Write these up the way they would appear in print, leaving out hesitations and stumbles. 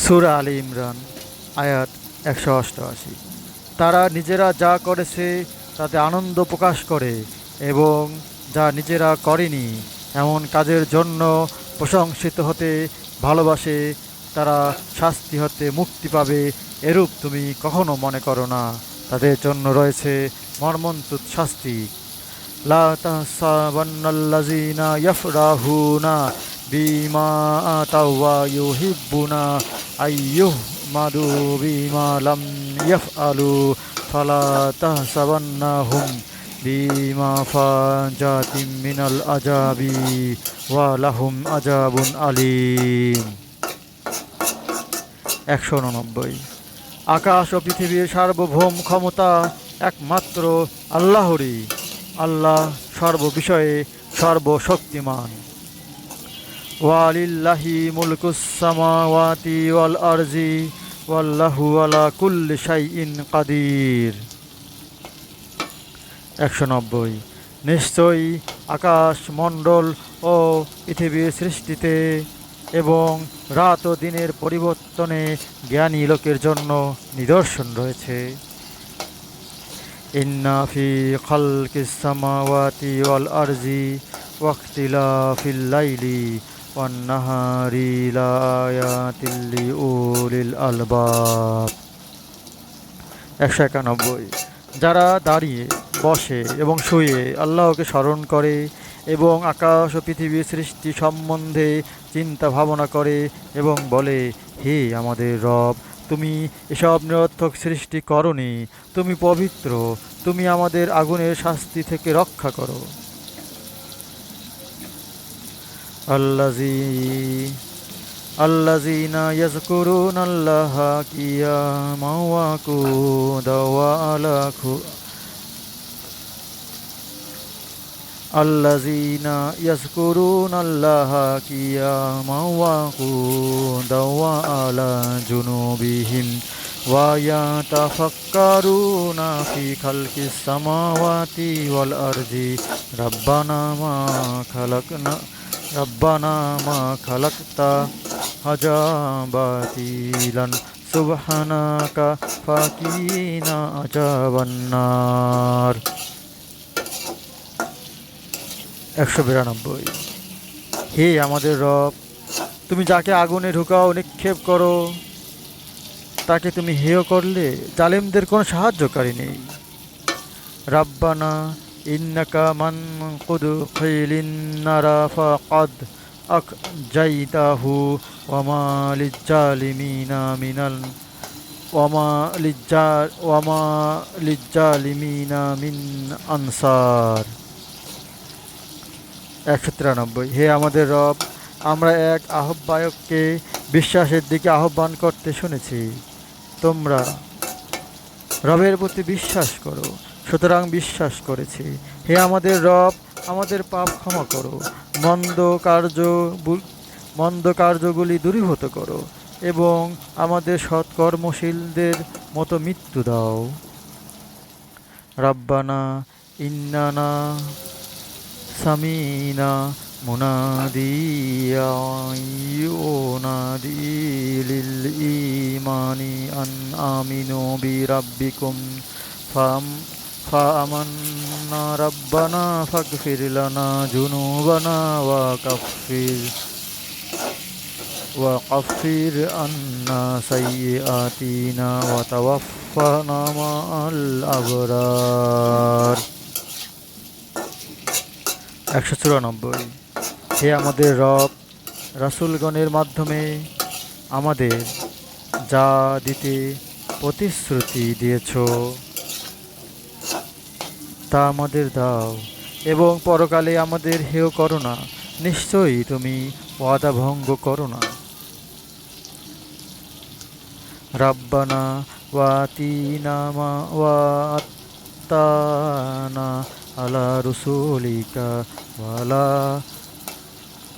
সূরা আলী ইমরান আয়াত ১৮৮। তারা নিজেরা যা করেছে তাতে আনন্দ প্রকাশ করে এবং যা নিজেরা করেনি এমন কাজের জন্য প্রশংসিত হতে ভালোবাসে, তারা শাস্তি হতে মুক্তি পাবে। এরূপ তুমি কখনো মনে করো না, তাদের জন্য রয়েছে মর্মন্তুদ শাস্তি। লা তাহসাবান্নাল্লাযীনা ইয়াফরাহুনা বিমা আতাও ওয়া ইউহিব্বুনা আইয়ুহমাদু বিমা লাম ইয়াফআলু ফালা তাহসাবান্নাহুম বিমাফাজাতিম মিনাল আযাবি ওয়া লাহুম আযাবুন আলীম। ১৮৯। আকাশ ও পৃথিবীর সার্বভৌম ক্ষমতা একমাত্র আল্লাহরই। আল্লাহ সর্ববিষয়ে সর্বশক্তিমান। ওয়ালিল্লাহি মুলকুস সামাওয়াতি ওয়াল আরজি ওয়াল্লাহু আলা কুল্লি শাইইন কাদির। ১৯০। নিশ্চয়ই আকাশ মণ্ডল ও পৃথিবীর সৃষ্টিতে এবং রাত ও দিনের পরিবর্তনে জ্ঞানী লোকের জন্য নিদর্শন রয়েছে। ইন্না ফি খালকিস সামাওয়াতি ওয়াল আরজি ওয়াখতিলাফিল লাইলি ওয়ান নাহারি লাআয়াতিল লিউলিল আলবাব। ১৯১। যারা দাঁড়িয়ে, বসে এবং শুয়ে আল্লাহকে স্মরণ করে এবং আকাশ ও পৃথিবীর সৃষ্টি সম্বন্ধে চিন্তা ভাবনা করে এবং বলে, হে আমাদের রব, তুমি এসব নিরর্থক সৃষ্টি করনি, তুমি পবিত্র, তুমি আমাদের আগুনের শাস্তি থেকে রক্ষা করো। আল্লাযীনা ইয়াযকুরুনাল্লাহা কিয়ামান ওয়া কুউদান ওয়া আলা الذين يذكرون الله قياما وقعودا وعلى جنوبهم ويتفكرون في خلق السماوات والأرض ربنا ما خلقت هذا باطلا سبحانك فقنا عذاب النار। ১৯২। হে আমাদের রব, তুমি যাকে আগুনে ঢুকাও, নিক্ষেপ করো, তাকে তুমি হেয় করলে, জালেমদের কোনো সাহায্যকারী নেই। রাব্বানা ইন্নাকা মান কুদখিলিন নারা ফাকাদ আকজাইতাহু ওয়া মা লিজ্জালিমিনা মিন আনসার। ১৯৩। হে আমাদের রব, আমরা এক আহ্বায়ককে বিশ্বাসের দিকে আহ্বান করতে শুনেছি। তোমরা রবের প্রতি বিশ্বাস করো, সুতরাং বিশ্বাস করেছি। হে আমাদের রব, আমাদের পাপ ক্ষমা করো, মন্দ কার্যগুলি দূরীভূত করো এবং আমাদের সৎকর্মশীলদের মতো মৃত্যু দাও। রাব্বানা ইন্নানা সামিনা মুনাদিয়া ইউনাদি লিল ঈমানি আন আমিনু বিরাব্বিকুম ফাআমান্না রাব্বানা ফাগফির লানা যুনুবানা ওয়া কাফির আন্না সাইয়্যাতিনা ওয়া তাওয়াফফানা মা'আল আবরার। ১৯৪। হে আমাদের রব, রাসূলগণের মাধ্যমে আমাদের যা দিতে প্রতিশ্রুতি দিয়েছ তা আমাদের দাও এবং পরকালে আমাদের হেয় করো না। নিশ্চয়ই তুমি ওয়াদা ভঙ্গ করো না। রাব্বানা ওয়াতিনা মা ওয়া'আতানা আলা রুসুলিকা ওয়ালা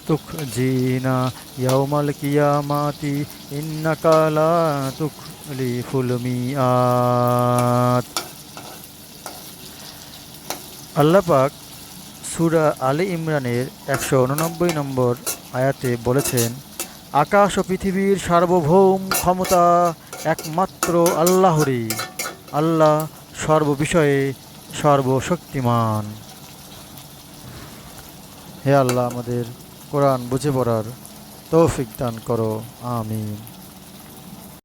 তুখজিনা ইয়াউমাল কিয়ামাতি ইন্নাকা লা তুখলিফুল মিআদ। আল্লাহ পাক সূরা আলী ইমরানের ১৮৯ নম্বর আয়াতে বলেছেন, আকাশ ও পৃথিবীর সার্বভৌম ক্ষমতা একমাত্র আল্লাহরই। আল্লাহ সর্ববিষয়ে সর্বশক্তিমান। হে আল্লাহ, আমাদের কোরআন বুঝে পড়ার তৌফিক দান করো। আমিন।